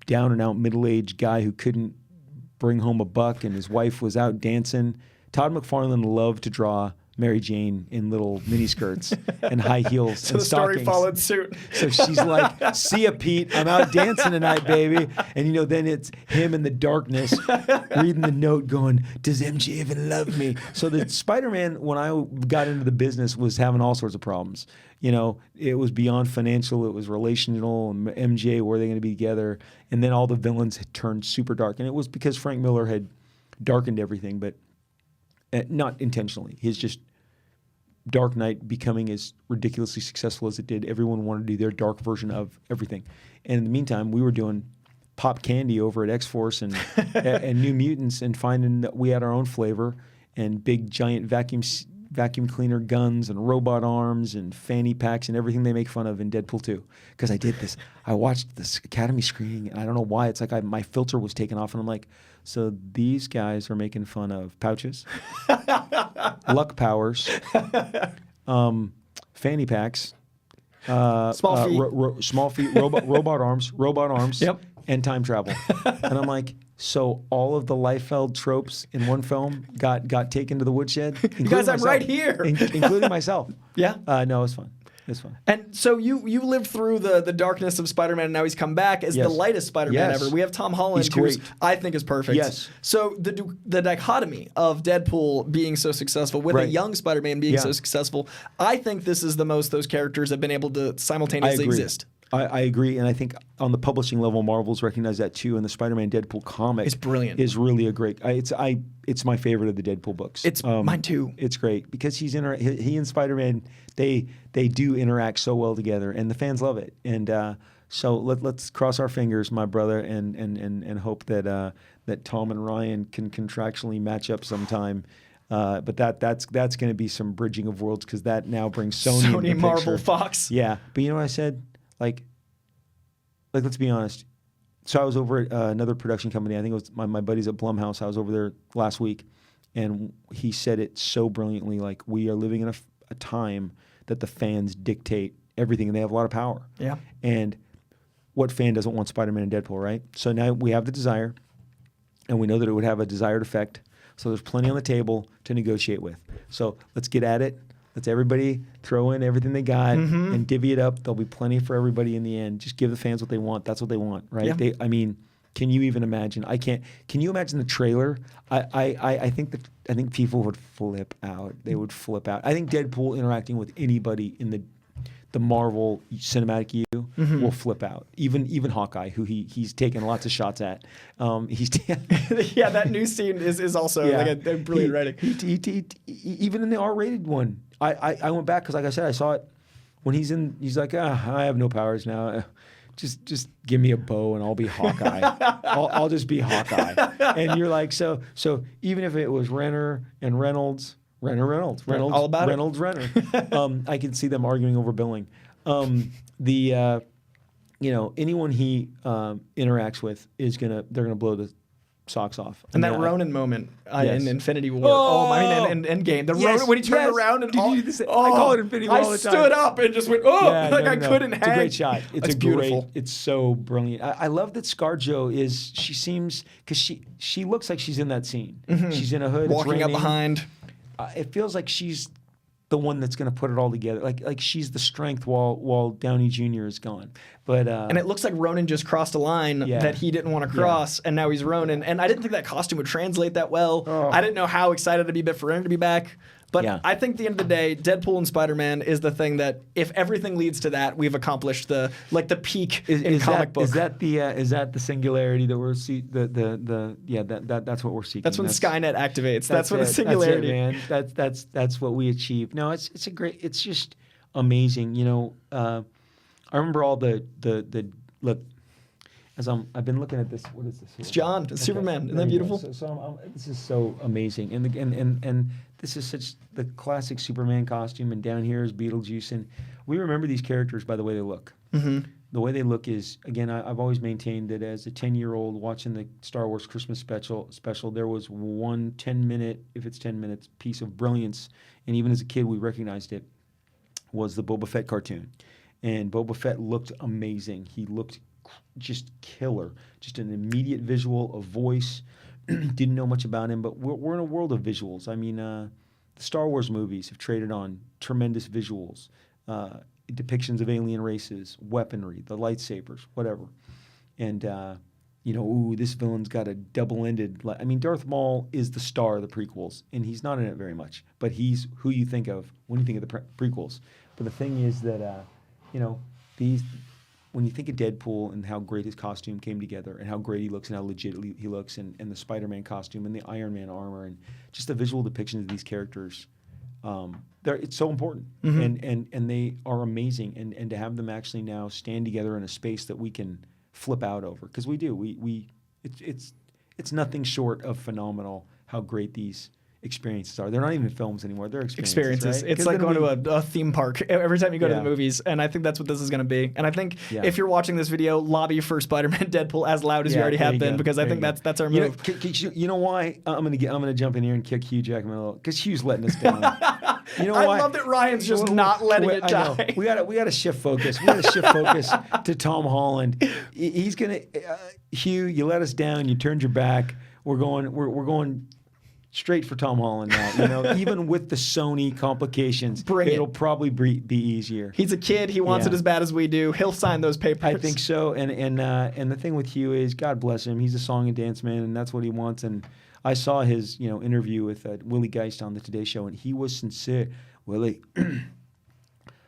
down and out middle-aged guy who couldn't bring home a buck, and his wife was out dancing. Todd McFarlane loved to draw Mary Jane in little miniskirts and high heels so and the stockings. story followed suit. So she's like, "See ya, Pete. I'm out dancing tonight, baby." And then it's him in the darkness reading the note, going, "Does MJ even love me?" So the Spider-Man, when I got into the business, was having all sorts of problems. It was beyond financial. It was relational. And MJ, were they going to be together? And then all the villains had turned super dark. And it was because Frank Miller had darkened everything, but not intentionally. His just Dark Knight becoming as ridiculously successful as it did. Everyone wanted to do their dark version of everything. And in the meantime, we were doing pop candy over at X-Force and New Mutants, and finding that we had our own flavor and big giant vacuum cleaner guns and robot arms and fanny packs and everything they make fun of in Deadpool 2. Because I did this. I watched this Academy screening, and I don't know why. It's like my filter was taken off, and I'm like, so these guys are making fun of pouches, luck powers, fanny packs, small feet, robot arms, yep. and time travel. And I'm like, so all of the Liefeld tropes in one film got taken to the woodshed? You guys, I'm right here. Including myself. Yeah? No, it was fun. It's fun. And so you lived through the darkness of Spider-Man, and now he's come back as the lightest Spider-Man ever. We have Tom Holland, who I think is perfect. Yes. So the dichotomy of Deadpool being so successful with a young Spider-Man being so successful, I think this is the most those characters have been able to simultaneously exist. I agree, and I think on the publishing level, Marvel's recognized that too. And the Spider-Man Deadpool comic is brilliant. Is really a great. It's my favorite of the Deadpool books. It's mine too. It's great because he and Spider-Man they do interact so well together, and the fans love it. And so let's cross our fingers, my brother, and hope that Tom and Ryan can contractually match up sometime. But that's going to be some bridging of worlds, because that now brings Sony into the Marvel, picture. Fox. Yeah, but you know what I said? Like let's be honest. So I was over at another production company. I think it was my buddies at Blumhouse. I was over there last week, and he said it so brilliantly. Like, we are living in a time that the fans dictate everything, and they have a lot of power. Yeah. And what fan doesn't want Spider-Man and Deadpool, right? So now we have the desire, and we know that it would have a desired effect. So there's plenty on the table to negotiate with. So let's get at it. Let's everybody throw in everything they got and divvy it up. There'll be plenty for everybody in the end. Just give the fans what they want. That's what they want, right? Yeah. I mean, can you even imagine? I can't. Can you imagine the trailer? I think people would flip out. They would flip out. I think Deadpool interacting with anybody in the Marvel Cinematic U will flip out. Even Hawkeye, who he's taken lots of shots at. Yeah, that new scene is also like a brilliant writing. Even in the R-rated one, I went back because, like I said, I saw it when he's like, I have no powers now. Just give me a bow and I'll be Hawkeye. I'll just be Hawkeye. And you're like, so even if it was Renner and Reynolds, all about Reynolds, Renner. I can see them arguing over billing. Anyone he interacts with they're gonna blow the socks off. And that Ronin moment in Infinity War. In Endgame. Ronin, when he turned around and I call it Infinity War all the time. I stood up and just went, I couldn't hang. It's a great shot. It's beautiful. It's so brilliant. I love that ScarJo she seems, because she looks like she's in that scene. She's in a hood. Walking up behind. It feels like she's the one that's going to put it all together. Like she's the strength while Downey Jr. is gone. But and it looks like Ronin just crossed a line that he didn't want to cross, and now he's Ronin. And I didn't think that costume would translate that well. I didn't know how excited I'd be for him to be back. But I think at the end of the day, Deadpool and Spider-Man is the thing that, if everything leads to that, we've accomplished the peak in comic book. Is that the singularity that we're that's what we're seeking. That's when Skynet activates. That's when the singularity. That's it, man. That's what we achieve. No, it's just amazing. I remember all the look. I've been looking at this. What is this here? It's John. It's Superman. Isn't that beautiful? This is so amazing, and this is such the classic Superman costume. And down here is Beetlejuice, and we remember these characters by the way they look. The way they look is, again, I've always maintained that as a 10-year-old watching the Star Wars Christmas special, there was one 10-minute, if it's 10 minutes, piece of brilliance, and even as a kid we recognized it, was the Boba Fett cartoon, and Boba Fett looked amazing. He looked just killer, just an immediate visual, a voice. Didn't know much about him, but we're in a world of visuals. I mean, the Star Wars movies have traded on tremendous visuals, depictions of alien races, weaponry, the lightsabers, whatever. And, this villain's got a double-ended... Darth Maul is the star of the prequels, and he's not in it very much, but he's who you think of when you think of the prequels. But the thing is that, when you think of Deadpool and how great his costume came together and how great he looks and how legit he looks and the Spider-Man costume and the Iron Man armor and just the visual depictions of these characters, it's so important. And they are amazing. And to have them actually now stand together in a space that we can flip out over, because we do. It's nothing short of phenomenal how great these experiences are. They're not even films anymore. They're experiences. Right? It's like going to a theme park every time you go to the movies, and I think that's what this is going to be. And I think if you're watching this video, lobby for Spider-Man Deadpool as loud as you already have been, because I think that's our move. You know why? I'm gonna jump in here and kick Hugh Jackman a little, because Hugh's letting us down. You know I why? love that Ryan's just not letting it die. We got to shift focus. We got to shift focus to Tom Holland. He's gonna Hugh. You let us down. You turned your back. We're going straight for Tom Holland now. Even with the Sony complications, it'll probably be easier. He's a kid. He wants it as bad as we do. He'll sign those papers. I think so. And the thing with Hugh is, God bless him, he's a song and dance man, and that's what he wants. And I saw his interview with Willie Geist on the Today Show, and he was sincere. Willie,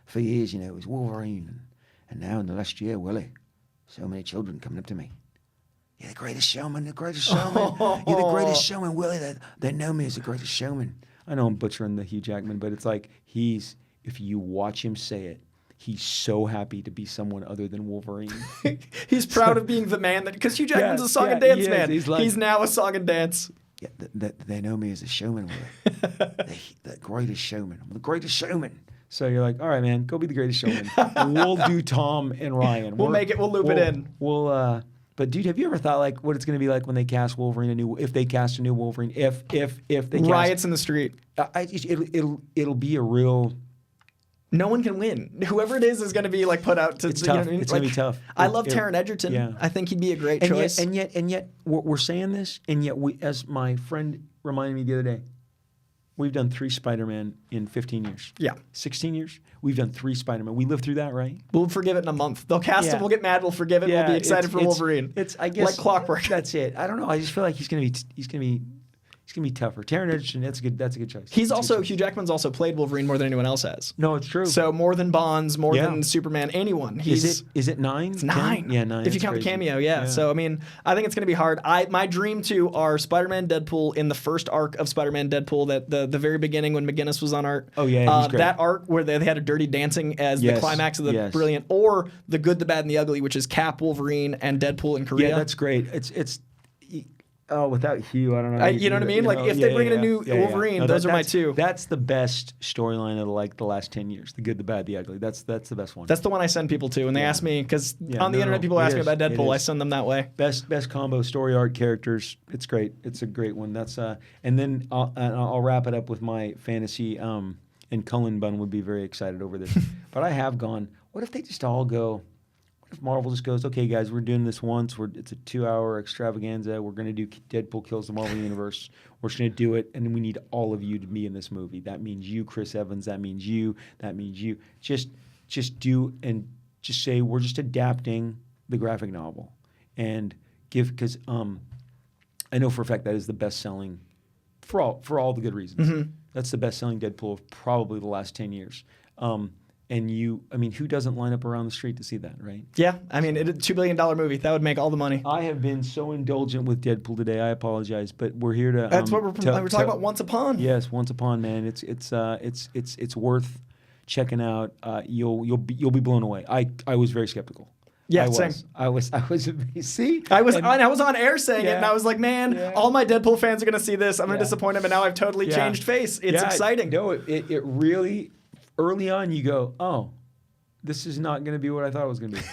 for years, it was Wolverine, and now in the last year, Willie, so many children coming up to me. You're the greatest showman, You're the greatest showman, Willie. They know me as the greatest showman. I know I'm butchering the Hugh Jackman, but it's like if you watch him say it, he's so happy to be someone other than Wolverine. He's proud of being the man because Hugh Jackman's a song and dance man. He's now a song and dance. Yeah, they know me as a showman, Willie. The greatest showman. I'm the greatest showman. So you're like, all right, man, go be the greatest showman. We'll do Tom and Ryan. We'll loop it in. But dude, have you ever thought what it's going to be like when they cast Wolverine if they cast a new Wolverine? If they riots in the street, it'll be a real. No one can win. Whoever it is going to be put out to. It's tough. It's going to be tough. I love Taron Egerton. Yeah. I think he'd be a great choice. And yet, we're saying this, and yet as my friend reminded me the other day, We've done 3 Spider-Man in 15 years. Yeah. 16 years? We've done 3 Spider-Man. We lived through that, right? We'll forgive it in a month. They'll cast him. We'll get mad. We'll forgive it. We'll be excited for Wolverine. It's I guess like clockwork. That's it. I don't know. I just feel like he's gonna be tougher. Taron Egerton, that's a good choice. Hugh Jackman's also played Wolverine more than anyone else has. No, it's true. So more than Bonds, more than Superman, anyone. Is it 9? It's 9. 10? Yeah, 9. If you count the cameo, yeah. So I mean, I think it's going to be hard. My dream two are Spider-Man, Deadpool in the first arc of Spider-Man, Deadpool, that the very beginning when McGinnis was on art. Oh yeah, he's great. That arc where they had a Dirty Dancing as the climax of the brilliant, or the Good, the Bad, and the Ugly, which is Cap, Wolverine, and Deadpool in Korea. Yeah, that's great. It's. Oh, without Hugh, I don't know. You know what I mean? Like, if they bring in a new Wolverine, no, those are my two. That's the best storyline of the last 10 years. The Good, the Bad, the Ugly. That's the best one. That's the one I send people to, and they ask me because on the internet people ask me about Deadpool. I send them that way. Best combo story arc characters. It's great. It's a great one. That's and then I'll wrap it up with my fantasy. And Cullen Bunn would be very excited over this. But I have gone. What if they just all go? If Marvel just goes, okay, guys, we're doing this once. It's a 2-hour extravaganza. We're going to do Deadpool kills the Marvel Universe. We're just going to do it, and then we need all of you to be in this movie. That means you, Chris Evans. That means you. That means you. Just do and just say we're just adapting the graphic novel, and because I know for a fact that is the best-selling for all the good reasons. Mm-hmm. That's the best-selling Deadpool of probably the last 10 years. And who doesn't line up around the street to see that, right? Yeah, I mean, it's a $2 billion movie. That would make all the money. I have been so indulgent with Deadpool today. I apologize, but we're here to. That's what we're talking about. Once Upon. Yes, Once Upon, man. It's worth checking out. You'll be blown away. I was very skeptical. Yeah, same. I was. See, I was on air saying it, and I was like, man, all my Deadpool fans are gonna see this. I'm gonna disappoint them, and now I've totally changed face. It's exciting. No, it really. Early on, you go, oh, this is not going to be what I thought it was going to be.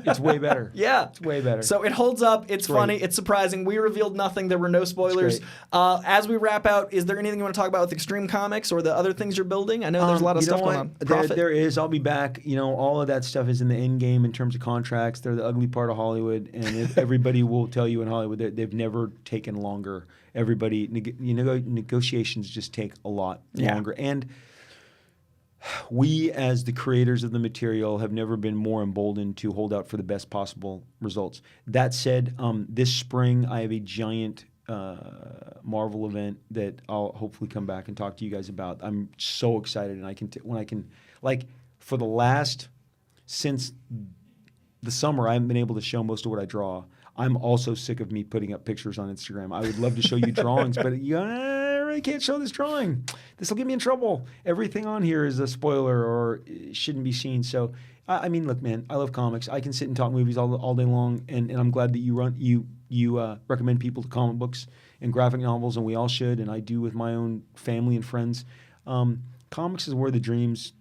It's way better. Yeah. It's way better. So it holds up. It's funny. It's surprising. We revealed nothing. There were no spoilers. As we wrap out, is there anything you want to talk about with Extreme Comics or the other things you're building? I know there's a lot of stuff going on. There is. I'll be back. All of that stuff is in the end game in terms of contracts. They're the ugly part of Hollywood, and everybody will tell you in Hollywood that they've never taken longer. Everybody, negotiations just take a lot longer. And we, as the creators of the material, have never been more emboldened to hold out for the best possible results. That said, this spring I have a giant Marvel event that I'll hopefully come back and talk to you guys about. I'm so excited, and since the summer, I haven't been able to show most of what I draw. I'm also sick of me putting up pictures on Instagram. I would love to show you drawings, but I can't show this drawing. This will get me in trouble. Everything on here is a spoiler or shouldn't be seen. So, look, man, I love comics. I can sit and talk movies all day long, and I'm glad that you recommend people to comic books and graphic novels, and we all should, and I do with my own family and friends. Comics is where the dreams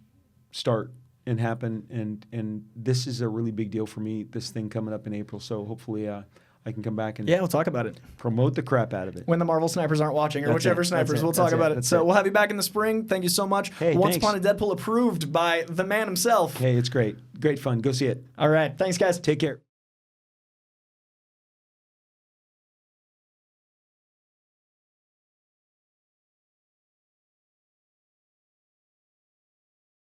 start and happen, and this is a really big deal for me, this thing coming up in April. So hopefully I can come back and we'll talk about it. Promote the crap out of it. When the Marvel snipers aren't watching, or whichever snipers, we'll talk about it. So we'll have you back in the spring. Thank you so much. Hey, Once Upon a Deadpool approved by the man himself. Hey, it's great. Great fun. Go see it. All right. Thanks, guys. Take care.